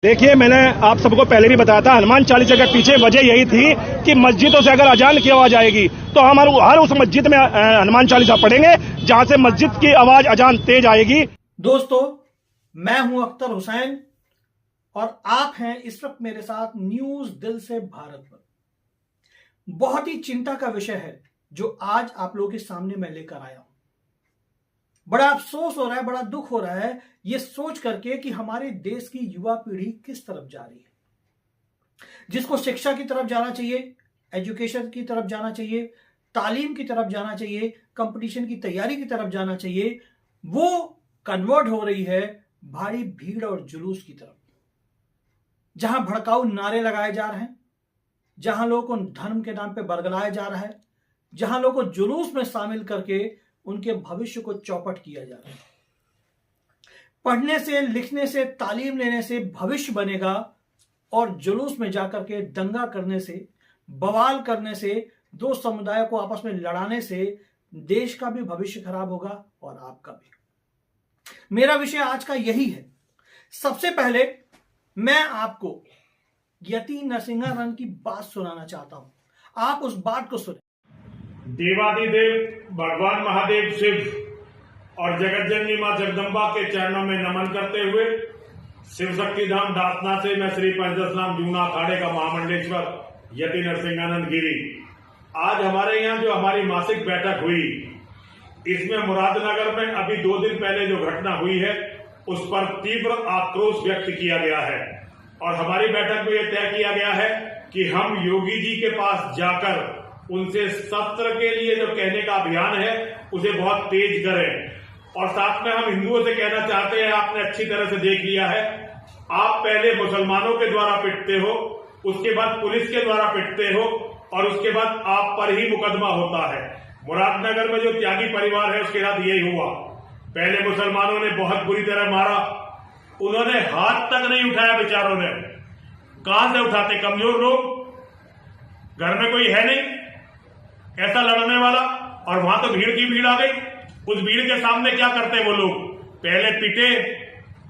देखिए, मैंने आप सबको पहले भी बताया था, हनुमान चालीसा के पीछे वजह यही थी कि मस्जिदों से अगर अजान की आवाज आएगी तो हम हर उस मस्जिद में हनुमान चालीसा पढ़ेंगे जहां से मस्जिद की आवाज अजान तेज आएगी। दोस्तों, मैं हूं अख्तर हुसैन और आप हैं इस वक्त मेरे साथ न्यूज दिल से भारत पर। बहुत ही चिंता का विषय है जो आज आप लोगों के सामने मैं लेकर आया हूं। बड़ा अफसोस हो रहा है, बड़ा दुख हो रहा है ये सोच करके कि हमारे देश की युवा पीढ़ी किस तरफ जा रही है। जिसको शिक्षा की तरफ जाना चाहिए, एजुकेशन की तरफ जाना चाहिए, तालीम की तरफ जाना चाहिए, कंपटीशन की तैयारी की तरफ जाना चाहिए, वो कन्वर्ट हो रही है भारी भीड़ और जुलूस की तरफ, जहां भड़काऊ नारे लगाए जा रहे हैं, जहां लोगों को धर्म के नाम पे बरगलाया जा रहा है, जहां लोगों को जुलूस में शामिल करके उनके भविष्य को चौपट किया जा रहा है। पढ़ने से, लिखने से, तालीम लेने से भविष्य बनेगा और जुलूस में जाकर के दंगा करने से, बवाल करने से, दो समुदायों को आपस में लड़ाने से देश का भी भविष्य खराब होगा और आपका भी। मेरा विषय आज का यही है। सबसे पहले मैं आपको यति नरसिंहानंद की बात सुनाना चाहता हूं, आप उस बात को सुने। देवादिदेव भगवान महादेव शिव और जगत जननी मां जगदम्बा के चरणों में नमन करते हुए शिव शक्ति धाम दासना से मैं श्री पंचदशनाम जूना अखाड़े का महामंडलेश्वर यति नरसिंहानंद गिरी, आज हमारे यहाँ जो हमारी मासिक बैठक हुई, इसमें मुरादनगर में अभी 2 दिन पहले जो घटना हुई है उस पर तीव्र आक्रोश व्यक्त किया गया है और हमारी बैठक में यह तय किया गया है कि हम योगी जी के पास जाकर उनसे शस्त्र के लिए जो कहने का अभियान है उसे बहुत तेज करें। और साथ में हम हिंदुओं से कहना चाहते हैं, आपने अच्छी तरह से देख लिया है, आप पहले मुसलमानों के द्वारा पिटते हो, उसके बाद पुलिस के द्वारा पिटते हो और उसके बाद आप पर ही मुकदमा होता है। मुरादनगर में जो त्यागी परिवार है उसके साथ यही हुआ। पहले मुसलमानों ने बहुत बुरी तरह मारा, उन्होंने हाथ तक नहीं उठाया बेचारों ने। कहां से उठाते? कमजोर लोग, घर में कोई है नहीं ऐसा लड़ने वाला, और वहां तो भीड़ की भीड़ आ गई। उस भीड़ के सामने क्या करते वो लोग? पहले पीटे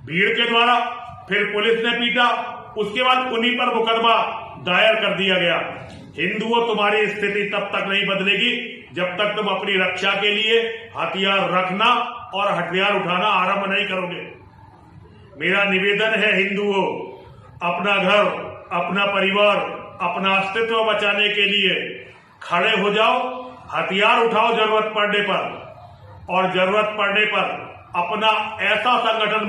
भीड़ के द्वारा, फिर पुलिस ने पीटा, उसके बाद उन्हीं पर मुकदमा दायर कर दिया गया। हिंदुओं, तुम्हारी स्थिति तब तक नहीं बदलेगी जब तक तुम अपनी रक्षा के लिए हथियार रखना और हथियार उठाना आरंभ नहीं करोगे। मेरा निवेदन है हिंदुओं, अपना घर, अपना परिवार, अपना अस्तित्व बचाने के लिए खड़े हो जाओ, हथियार उठाओ जरूरत पड़ने पर, और जरूरत पड़ने पर अपना ऐसा संगठन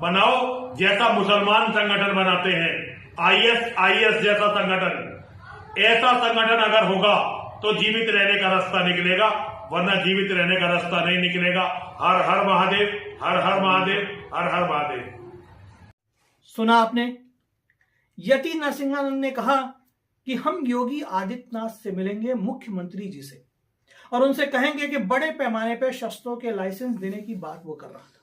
बनाओ जैसा मुसलमान संगठन बनाते हैं, आईएस जैसा संगठन। ऐसा संगठन अगर होगा तो जीवित रहने का रास्ता निकलेगा, वरना जीवित रहने का रास्ता नहीं निकलेगा। हर हर महादेव, हर हर महादेव, हर हर महादेव। सुना आपने, यति नरसिंहानंद ने कहा कि हम योगी आदित्यनाथ से मिलेंगे, मुख्यमंत्री जी से, और उनसे कहेंगे कि बड़े पैमाने पर शस्त्रों के लाइसेंस देने की बात वो कर रहा था।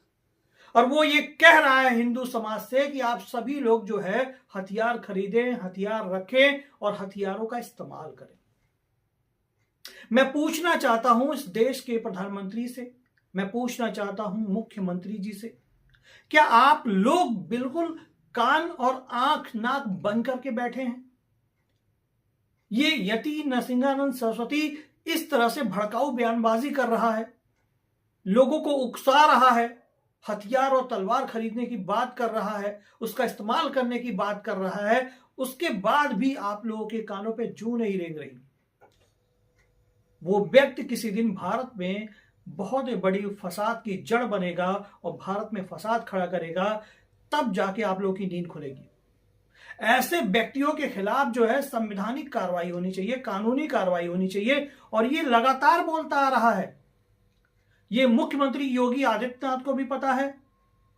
और वो ये कह रहा है हिंदू समाज से कि आप सभी लोग जो है हथियार खरीदें, हथियार रखें और हथियारों का इस्तेमाल करें। मैं पूछना चाहता हूं इस देश के प्रधानमंत्री से, मैं पूछना चाहता हूं मुख्यमंत्री जी से, क्या आप लोग बिल्कुल कान और आंख नाक बंद करके बैठे हैं? ये यति नरसिंहानंद सरस्वती इस तरह से भड़काऊ बयानबाजी कर रहा है, लोगों को उकसा रहा है, हथियार और तलवार खरीदने की बात कर रहा है, उसका इस्तेमाल करने की बात कर रहा है, उसके बाद भी आप लोगों के कानों पे जूं नहीं रेंग रही। वो व्यक्ति किसी दिन भारत में बहुत बड़ी फसाद की जड़ बनेगा और भारत में फसाद खड़ा करेगा, तब जाके आप लोगों की नींद खुलेगी। ऐसे व्यक्तियों के खिलाफ जो है संवैधानिक कार्रवाई होनी चाहिए, कानूनी कार्रवाई होनी चाहिए, और ये लगातार बोलता आ रहा है। ये मुख्यमंत्री योगी आदित्यनाथ को भी पता है,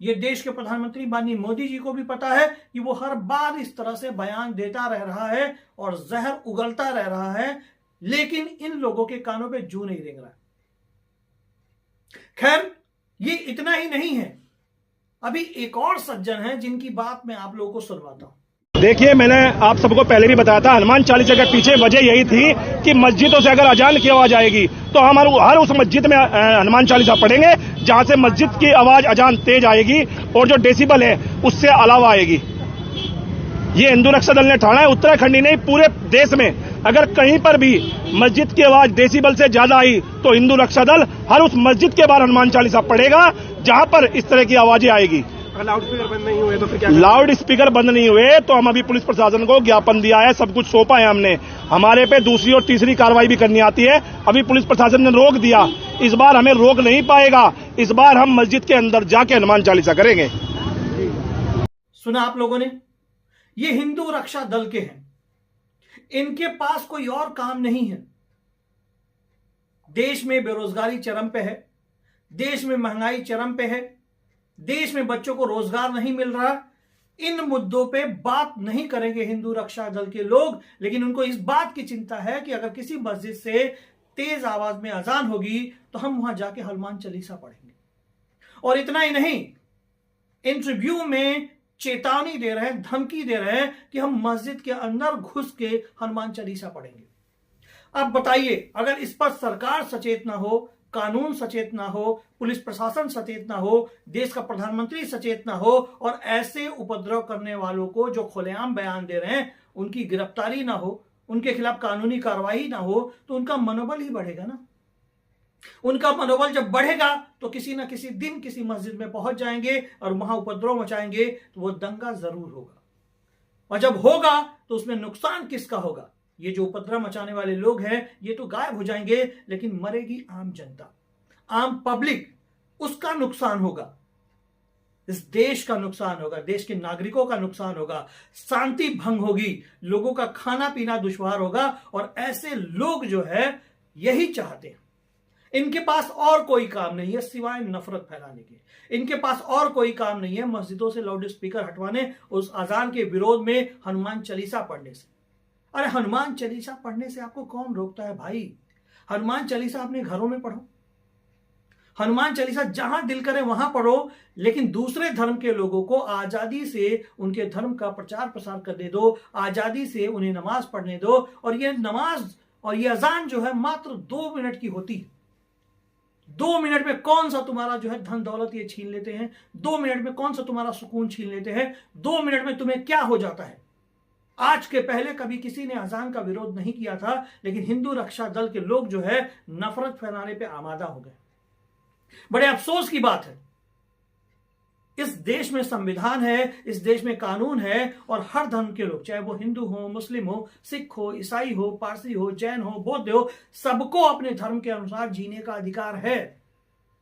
ये देश के प्रधानमंत्री माननीय मोदी जी को भी पता है कि वो हर बार इस तरह से बयान देता रह रहा है और जहर उगलता रह रहा है, लेकिन इन लोगों के कानों पे जूं नहीं रेंग रहा। खैर, ये इतना ही नहीं है, अभी एक और सज्जन है जिनकी बात मैं आप लोगों को सुनवाता हूं। देखिए, मैंने आप सबको पहले भी बताया था, हनुमान चालीसा के पीछे वजह यही थी कि मस्जिदों से अगर अजान की आवाज आएगी तो हम हर उस मस्जिद में हनुमान चालीसा पढ़ेंगे जहां से मस्जिद की आवाज अजान तेज आएगी और जो डेसिबल है उससे अलावा आएगी। ये हिंदू रक्षा दल ने ठाना है। उत्तराखंड ही नहीं, पूरे देश में अगर कहीं पर भी मस्जिद की आवाज डेसिबल से ज्यादा आई तो हिंदू रक्षा दल हर उस मस्जिद के बाहर हनुमान चालीसा पढ़ेगा जहां पर इस तरह की आवाजें आएगी। लाउड स्पीकर बंद नहीं हुए तो फिर क्या? लाउड स्पीकर बंद नहीं हुए तो हम अभी पुलिस प्रशासन को ज्ञापन दिया है, सब कुछ सौंपा है हमने। हमारे पे दूसरी और तीसरी कार्रवाई भी करनी आती है। अभी पुलिस प्रशासन ने रोक दिया, इस बार हमें रोक नहीं पाएगा। इस बार हम मस्जिद के अंदर जाके हनुमान चालीसा करेंगे। सुना आप लोगों ने, ये हिंदू रक्षा दल के हैं, इनके पास कोई और काम नहीं है। देश में बेरोजगारी चरम पे है, देश में महंगाई चरम पे है, देश में बच्चों को रोजगार नहीं मिल रहा। इन मुद्दों पे बात नहीं करेंगे हिंदू रक्षा दल के लोग, लेकिन उनको इस बात की चिंता है कि अगर किसी मस्जिद से तेज आवाज में अजान होगी तो हम वहां जाके हनुमान चालीसा पढ़ेंगे। और इतना ही नहीं, इंटरव्यू में चेतावनी दे रहे हैं, धमकी दे रहे हैं कि हम मस्जिद के अंदर घुस के हनुमान चालीसा पढ़ेंगे। अब बताइए, अगर इस पर सरकार सचेत ना हो, कानून सचेत ना हो, पुलिस प्रशासन सचेत ना हो, देश का प्रधानमंत्री सचेत ना हो और ऐसे उपद्रव करने वालों को जो खुलेआम बयान दे रहे हैं उनकी गिरफ्तारी ना हो, उनके खिलाफ कानूनी कार्रवाई ना हो, तो उनका मनोबल ही बढ़ेगा ना। उनका मनोबल जब बढ़ेगा तो किसी ना किसी दिन किसी मस्जिद में पहुंच जाएंगे और वहां उपद्रव मचाएंगे, तो वो दंगा जरूर होगा। और जब होगा तो उसमें नुकसान किसका होगा? ये जो उपद्रव मचाने वाले लोग हैं ये तो गायब हो जाएंगे, लेकिन मरेगी आम जनता, आम पब्लिक, उसका नुकसान होगा, इस देश का नुकसान होगा, देश के नागरिकों का नुकसान होगा, शांति भंग होगी, लोगों का खाना पीना दुश्वार होगा। और ऐसे लोग जो है यही चाहते हैं। इनके पास और कोई काम नहीं है सिवाय नफरत फैलाने के। इनके पास और कोई काम नहीं है मस्जिदों से लाउड स्पीकर हटवाने, उस अजान के विरोध में हनुमान चालीसा पढ़ने से। अरे हनुमान चालीसा पढ़ने से आपको कौन रोकता है भाई? हनुमान चालीसा अपने घरों में पढ़ो, हनुमान चालीसा जहां दिल करे वहां पढ़ो, लेकिन दूसरे धर्म के लोगों को आजादी से उनके धर्म का प्रचार प्रसार करने दो, आजादी से उन्हें नमाज पढ़ने दो। और ये नमाज और ये अजान जो है मात्र 2 मिनट की होती है। 2 मिनट में कौन सा तुम्हारा जो है धन दौलत ये छीन लेते हैं, 2 मिनट में कौन सा तुम्हारा सुकून छीन लेते हैं, 2 मिनट में तुम्हें क्या हो जाता है। आज के पहले कभी किसी ने अजान का विरोध नहीं किया था, लेकिन हिंदू रक्षा दल के लोग जो है नफरत फैलाने पे आमादा हो गए। बड़े अफसोस की बात है, इस देश में संविधान है, इस देश में कानून है और हर धर्म के लोग, चाहे वो हिंदू हो, मुस्लिम हो, सिख हो, ईसाई हो, पारसी हो, जैन हो, बौद्ध हो, सबको अपने धर्म के अनुसार जीने का अधिकार है।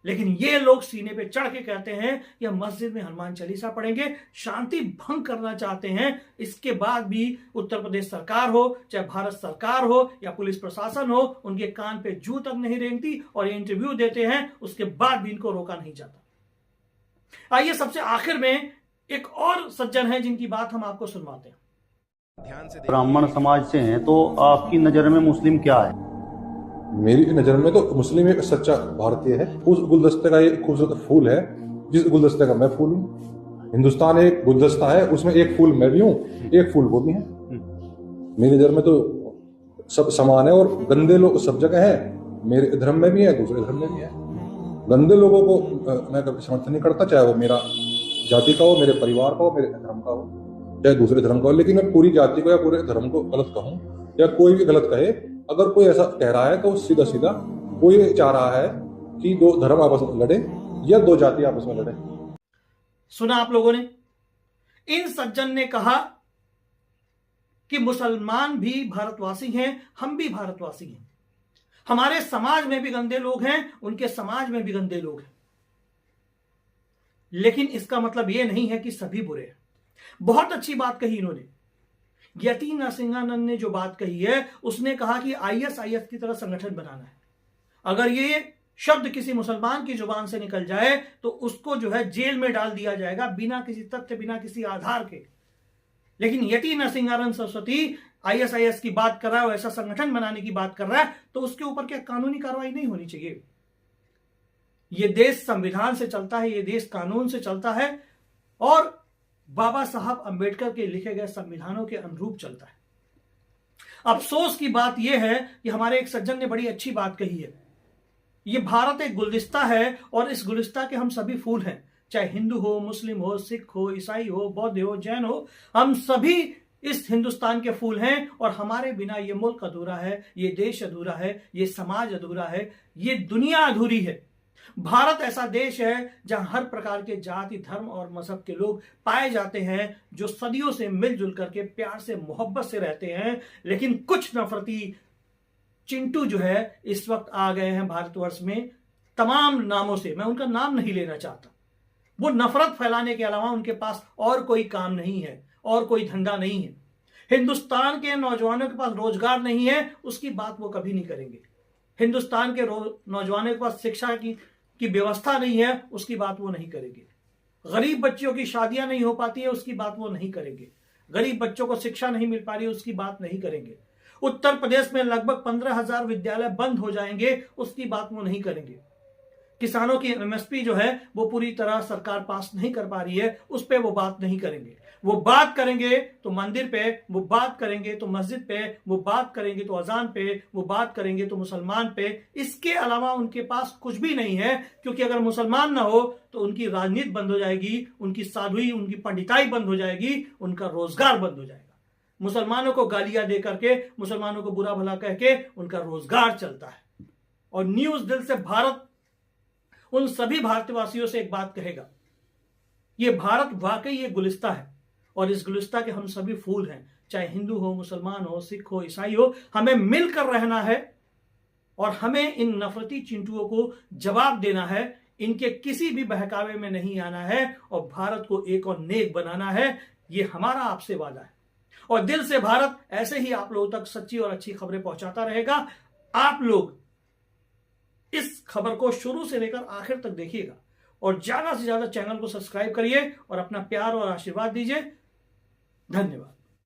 लेकिन ये लोग सीने पे चढ़ के कहते हैं कि हम मस्जिद में हनुमान चालीसा पढ़ेंगे, शांति भंग करना चाहते हैं। इसके बाद भी उत्तर प्रदेश सरकार हो, चाहे भारत सरकार हो या पुलिस प्रशासन हो, उनके कान पे जू तक नहीं रेंगती और ये इंटरव्यू देते हैं, उसके बाद भी इनको रोका नहीं जाता। आइए सबसे आखिर में एक और सज्जन है जिनकी बात हम आपको सुनवाते हैं। ब्राह्मण समाज से हैं, तो आपकी नजर में मुस्लिम क्या है? मेरी नजर में तो मुस्लिम एक सच्चा भारतीय है। उस गुलदस्ते का एक खूबसूरत फूल है जिस गुलदस्ते का मैं फूल हूँ। हिंदुस्तान एक गुलदस्ता है, उसमें एक फूल मैं भी हूँ, एक फूल वो भी है। मेरी नजर में तो सब समान है और गंदे लोग सब जगह हैं। मेरे धर्म में भी है, दूसरे धर्म में भी है। गंदे लोगों को मैं कभी समर्थन नहीं करता, चाहे वो मेरा जाति का हो, मेरे परिवार का हो, मेरे धर्म का हो, चाहे दूसरे धर्म का हो। लेकिन मैं पूरी जाति को या पूरे धर्म को गलत कहूँ या कोई भी गलत कहे, अगर कोई ऐसा कह रहा है तो सीधा सीधा वो ये चाह रहा है कि 2 धर्म आपस में लड़े या 2 जाति आपस में लड़े। सुना आप लोगों ने, इन सज्जन ने कहा कि मुसलमान भी भारतवासी हैं, हम भी भारतवासी हैं, हमारे समाज में भी गंदे लोग हैं, उनके समाज में भी गंदे लोग हैं। लेकिन इसका मतलब यह नहीं है कि सभी बुरे हैं। बहुत अच्छी बात कही इन्होंने। यति नरसिंहानंद ने जो बात कही है, उसने कहा कि आईएसआईएस की तरह संगठन बनाना है। अगर ये शब्द किसी मुसलमान की जुबान से निकल जाए तो उसको जो है जेल में डाल दिया जाएगा, बिना किसी तथ्य, बिना किसी आधार के। लेकिन यति नरसिंहानंद सरस्वती आईएसआईएस की बात कर रहा है, ऐसा संगठन बनाने की बात कर रहा है, तो उसके ऊपर क्या कानूनी कार्रवाई नहीं होनी चाहिए? ये देश संविधान से चलता है, ये देश कानून से चलता है और बाबा साहब अंबेडकर के लिखे गए संविधानों के अनुरूप चलता है। अफसोस की बात यह है कि हमारे एक सज्जन ने बड़ी अच्छी बात कही है। ये भारत एक गुलदस्ता है और इस गुलदस्ता के हम सभी फूल हैं, चाहे हिंदू हो, मुस्लिम हो, सिख हो, ईसाई हो, बौद्ध हो, जैन हो, हम सभी इस हिंदुस्तान के फूल हैं और हमारे बिना ये मुल्क अधूरा है, ये देश अधूरा है, ये समाज अधूरा है, ये दुनिया अधूरी है। भारत ऐसा देश है जहां हर प्रकार के जाति, धर्म और मजहब के लोग पाए जाते हैं, जो सदियों से मिलजुल करके प्यार से, मोहब्बत से रहते हैं। लेकिन कुछ नफरती चिंटू जो है इस वक्त आ गए हैं भारतवर्ष में तमाम नामों से। मैं उनका नाम नहीं लेना चाहता। वो नफरत फैलाने के अलावा उनके पास और कोई काम नहीं है और कोई धंधा नहीं है। हिंदुस्तान के नौजवानों के पास रोजगार नहीं है, उसकी बात वो कभी नहीं करेंगे। हिंदुस्तान के नौजवानों के पास शिक्षा की व्यवस्था नहीं है, उसकी बात वो नहीं करेंगे। गरीब बच्चियों की शादियां नहीं हो पाती है, उसकी बात वो नहीं करेंगे। गरीब बच्चों को शिक्षा नहीं मिल पा रही है, उसकी बात नहीं करेंगे। उत्तर प्रदेश में लगभग 15,000 विद्यालय बंद हो जाएंगे, उसकी बात वो नहीं करेंगे। किसानों की एमएसपी जो है वो पूरी तरह सरकार पास नहीं कर पा रही है, उस पर वो बात नहीं करेंगे। वो बात करेंगे तो मंदिर पे, वो बात करेंगे तो मस्जिद पे, वो बात करेंगे तो अजान पे, वो बात करेंगे तो मुसलमान पे। इसके अलावा उनके पास कुछ भी नहीं है, क्योंकि अगर मुसलमान ना हो तो उनकी राजनीति बंद हो जाएगी, उनकी साधुई, उनकी पंडिताई बंद हो जाएगी, उनका रोजगार बंद हो जाएगा। मुसलमानों को गालियां दे करके, मुसलमानों को बुरा भला कह के उनका रोजगार चलता है। और न्यूज दिल से भारत उन सभी भारतवासियों से एक बात कहेगा, ये भारत वाकई ये गुलिस्ता है और इस गुलिस्ता के हम सभी फूल हैं। चाहे हिंदू हो, मुसलमान हो, सिख हो, ईसाई हो, हमें मिलकर रहना है और हमें इन नफरती चिंटुओं को जवाब देना है। इनके किसी भी बहकावे में नहीं आना है और भारत को एक और नेक बनाना है। ये हमारा आपसे वादा है और दिल से भारत ऐसे ही आप लोगों तक सच्ची और अच्छी खबरें पहुंचाता रहेगा। आप लोग इस खबर को शुरू से लेकर आखिर तक देखिएगा और ज्यादा से ज्यादा चैनल को सब्सक्राइब करिए और अपना प्यार और आशीर्वाद दीजिए। धन्यवाद।